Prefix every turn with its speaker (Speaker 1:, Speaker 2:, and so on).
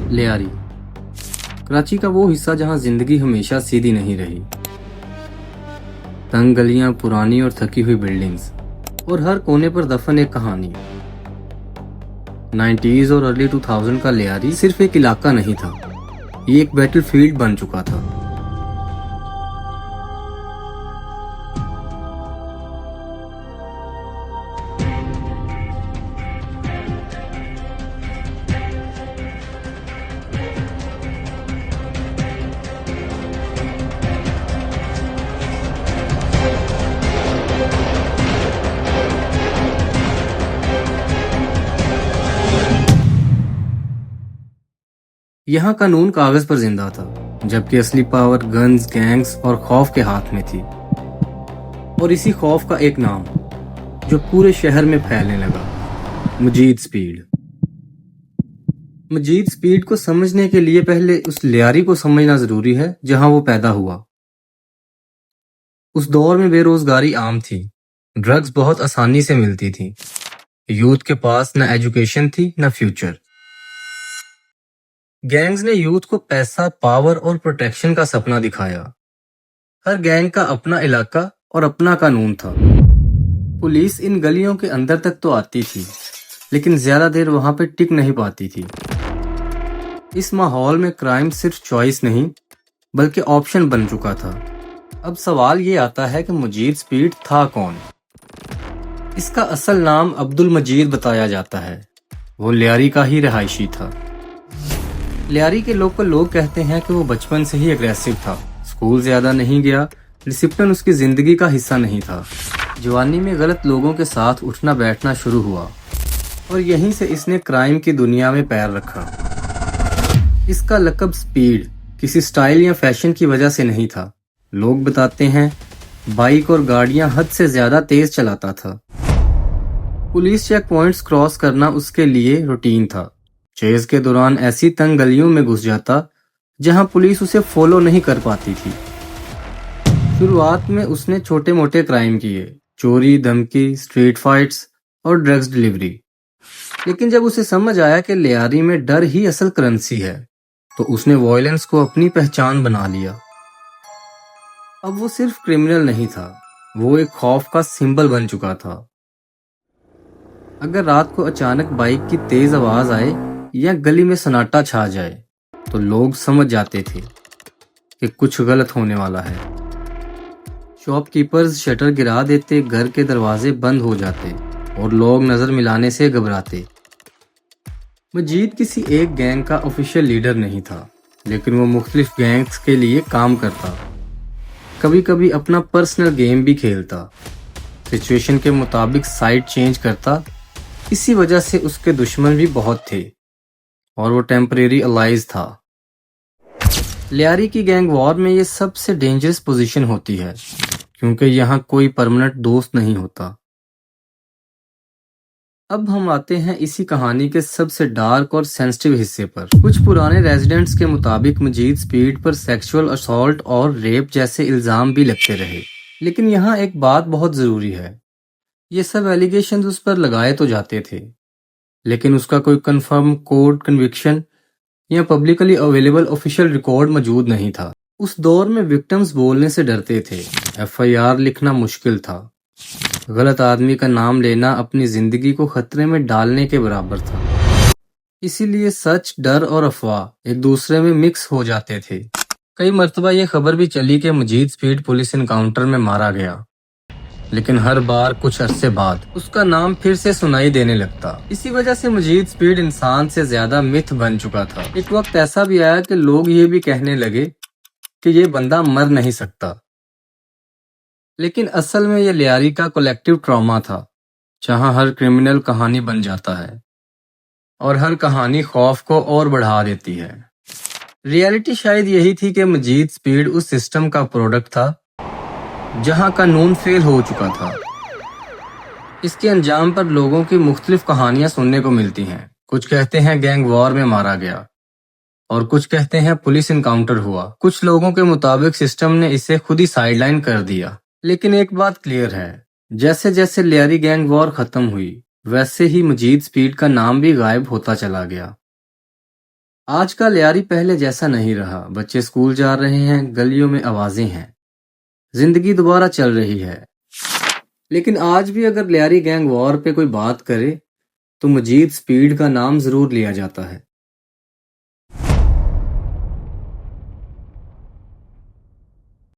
Speaker 1: लियारी कराची का वो हिस्सा जहां जिंदगी हमेशा सीधी नहीं रही। तंग गलियां, पुरानी और थकी हुई बिल्डिंग्स और हर कोने पर दफन एक कहानी। 90s और अर्ली 2000 का लियारी सिर्फ एक इलाका नहीं था, ये एक बैटलफील्ड बन चुका था। यहाँ कानून कागज पर जिंदा था, जबकि असली पावर गन्स, गैंग्स और खौफ के हाथ में थी। और इसी खौफ का एक नाम जो पूरे शहर में फैलने लगा, मजीद स्पीड। मजीद स्पीड को समझने के लिए पहले उस लियारी को समझना जरूरी है जहां वो पैदा हुआ। उस दौर में बेरोजगारी आम थी, ड्रग्स बहुत आसानी से मिलती थी, यूथ के पास न एजुकेशन थी न फ्यूचर। गैंग्स ने यूथ को पैसा, पावर और प्रोटेक्शन का सपना दिखाया। हर गैंग का अपना इलाका और अपना कानून था। पुलिस इन गलियों के अंदर तक तो आती थी, लेकिन ज्यादा देर वहां पे टिक नहीं पाती थी। इस माहौल में क्राइम सिर्फ चॉइस नहीं बल्कि ऑप्शन बन चुका था। अब सवाल ये आता है कि मजीद स्पीड था कौन? इसका असल नाम अब्दुल मजीद बताया जाता है। वो लियारी का ही रहायशी था। लियारी के लोकल लोग कहते हैं कि वो बचपन से ही एग्रेसिव था, स्कूल ज्यादा नहीं गया, डिसिप्लिन उसकी जिंदगी का हिस्सा नहीं था। जवानी में गलत लोगों के साथ उठना बैठना शुरू हुआ और यहीं से इसने क्राइम की दुनिया में पैर रखा। इसका लक़ब स्पीड किसी स्टाइल या फैशन की वजह से नहीं था। लोग बताते हैं बाइक और गाड़ियां हद से ज्यादा तेज चलाता था। पुलिस चेक पॉइंट्स क्रॉस करना उसके लिए रूटीन था। चेज के दौरान ऐसी तंग गलियों में घुस जाता जहां पुलिस उसे फॉलो नहीं कर पाती थी। शुरुआत में उसने छोटे मोटे क्राइम किए, चोरी, धमकी, स्ट्रीट फाइट्स और ड्रग्स डिलीवरी। लेकिन जब उसे समझ आया कि लियारी में डर ही असल करेंसी है, तो उसने वॉयलेंस को अपनी पहचान बना लिया। अब वो सिर्फ क्रिमिनल नहीं था, वो एक खौफ का सिंबल बन चुका था। अगर रात को अचानक बाइक की तेज आवाज आए या गली में सन्नाटा छा जाए, तो लोग समझ जाते थे कि कुछ गलत होने वाला है। शॉपकीपर्स शटर गिरा देते, घर के दरवाजे बंद हो जाते और लोग नजर मिलाने से घबराते। मजीद किसी एक गैंग का ऑफिशियल लीडर नहीं था, लेकिन वो मुख्तलिफ गैंग्स के लिए काम करता। कभी कभी अपना पर्सनल गेम भी खेलता, सिचुएशन के मुताबिक साइड चेंज करता। इसी वजह से उसके दुश्मन भी बहुत थे और वो टेम्परेरी अलाइज था। लियारी की गैंग वॉर में ये सबसे डेंजरस पोजीशन होती है, क्योंकि यहाँ कोई परमानेंट दोस्त नहीं होता। अब हम आते हैं इसी कहानी के सबसे डार्क और सेंसिटिव हिस्से पर। कुछ पुराने रेजिडेंट्स के मुताबिक मजीद स्पीड पर सेक्सुअल असॉल्ट और रेप जैसे इल्जाम भी लगते रहे। लेकिन यहाँ एक बात बहुत जरूरी है, ये सब एलिगेशंस उस पर लगाए तो जाते थे, लेकिन उसका कोई कंफर्म कोर्ट कन्विक्शन या पब्लिकली अवेलेबल ऑफिशियल रिकॉर्ड मौजूद नहीं था। उस दौर में विक्टिम्स बोलने से डरते थे, एफआईआर लिखना मुश्किल था, गलत आदमी का नाम लेना अपनी जिंदगी को खतरे में डालने के बराबर था। इसीलिए सच, डर और अफवाह एक दूसरे में मिक्स हो जाते थे। कई मर्तबा ये खबर भी चली कि मजीद स्पीड पुलिस इनकाउंटर में मारा गया, लेकिन हर बार कुछ अरसे बाद उसका नाम फिर से सुनाई देने लगता। इसी वजह से मजीद स्पीड इंसान से ज्यादा मिथ बन चुका था। एक वक्त ऐसा भी आया कि लोग ये भी कहने लगे कि ये बंदा मर नहीं सकता। लेकिन असल में ये लियारी का कलेक्टिव ट्रॉमा था, जहां हर क्रिमिनल कहानी बन जाता है और हर कहानी खौफ को और बढ़ा देती है। रियलिटी शायद यही थी कि मजीद स्पीड उस सिस्टम का प्रोडक्ट था जहां कानून फेल हो चुका था। इसके अंजाम पर लोगों की मुख्तलिफ कहानियां सुनने को मिलती हैं। कुछ कहते हैं गैंग वॉर में मारा गया और कुछ कहते हैं पुलिस इनकाउंटर हुआ। कुछ लोगों के मुताबिक सिस्टम ने इसे खुद ही साइडलाइन कर दिया। लेकिन एक बात क्लियर है, जैसे जैसे लियारी गैंग वॉर खत्म हुई, वैसे ही मजीद स्पीड का नाम भी गायब होता चला गया। آج کا لیاری پہلے جیسا نہیں رہا، بچے اسکول جا رہے ہیں، گلیوں میں آوازیں ہیں، زندگی دوبارہ چل رہی ہے۔ لیکن آج بھی اگر لیاری گینگ وار پہ کوئی بات کرے تو مجید سپیڈ کا نام ضرور لیا جاتا ہے۔